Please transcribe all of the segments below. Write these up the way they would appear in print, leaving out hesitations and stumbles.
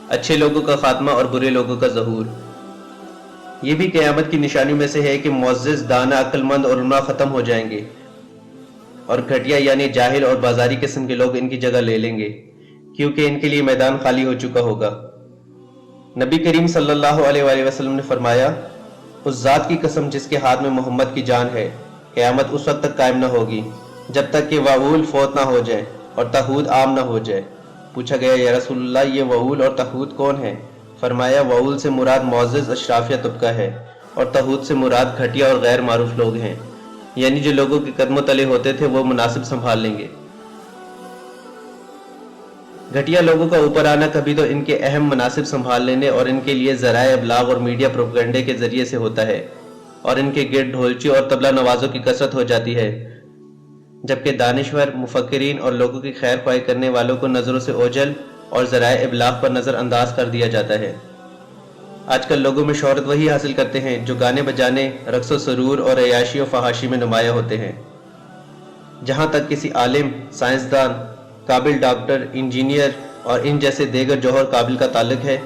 اچھے لوگوں کا خاتمہ اور برے لوگوں کا ظہور۔ یہ بھی قیامت کی نشانیوں میں سے ہے کہ معزز، دانا، عقل مند اور علماء ختم ہو جائیں گے، اور گھٹیا یعنی جاہل اور بازاری قسم کے لوگ ان کی جگہ لے لیں گے، کیونکہ ان کے لیے میدان خالی ہو چکا ہوگا۔ نبی کریم صلی اللہ علیہ وآلہ وسلم نے فرمایا، اس ذات کی قسم جس کے ہاتھ میں محمد کی جان ہے، قیامت اس وقت تک قائم نہ ہوگی جب تک کہ واؤل فوت نہ ہو جائے اور تہود عام نہ ہو جائے۔ پوچھا گیا، یا رسول اللہ، یہ واؤل اور تہود کون ہے؟ فرمایا، واؤل سے مراد معزز اشرافیہ طبقہ ہے، اور تہود سے مراد گھٹیا اور غیر معروف لوگ ہیں، یعنی جو لوگوں کے قدموں تلے ہوتے تھے وہ مناسب سنبھال لیں گے۔ گھٹیا لوگوں کا اوپر آنا کبھی تو ان کے اہم مناصب سنبھال لینے اور ان کے لیے ذرائع ابلاغ اور میڈیا پروپیگنڈے کے ذریعے سے ہوتا ہے، اور ان کے گرد ڈھولچی اور طبلہ نوازوں کی کثرت ہو جاتی ہے، جبکہ دانشور، مفکرین اور لوگوں کی خیر خواہی کرنے والوں کو نظروں سے اوجھل اور ذرائع ابلاغ پر نظر انداز کر دیا جاتا ہے۔ آج کل لوگوں میں شہرت وہی حاصل کرتے ہیں جو گانے بجانے، رقص و سرور اور عیاشی و فحاشی میں نمایاں ہوتے ہیں۔ جہاں تک کسی عالم، سائنسدان، قابل ڈاکٹر، انجینئر اور ان جیسے دیگر جوہر قابل کا تعلق ہے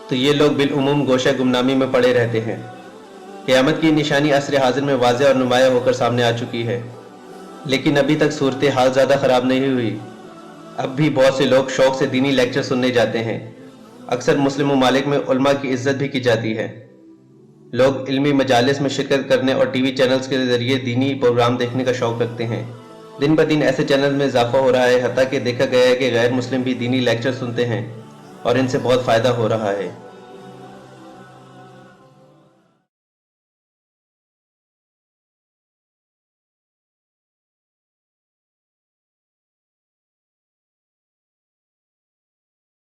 تو یہ لوگ بالعموم گوشہ گمنامی میں پڑے رہتے ہیں۔ قیامت کی نشانی عصر حاضر میں واضح اور نمایاں ہو کر سامنے آ چکی ہے، لیکن ابھی تک صورتحال زیادہ خراب نہیں ہوئی۔ اب بھی بہت سے لوگ شوق سے دینی لیکچر سننے جاتے ہیں۔ اکثر مسلم ممالک میں علماء کی عزت بھی کی جاتی ہے۔ لوگ علمی مجالس میں شرکت کرنے اور ٹی وی چینلز کے ذریعے دینی پروگرام دیکھنے کا شوق رکھتے ہیں۔ دن بدن ایسے چینل میں اضافہ ہو رہا ہے، حتیٰ کہ دیکھا گیا ہے کہ غیر مسلم بھی دینی لیکچر سنتے ہیں اور ان سے بہت فائدہ ہو رہا ہے۔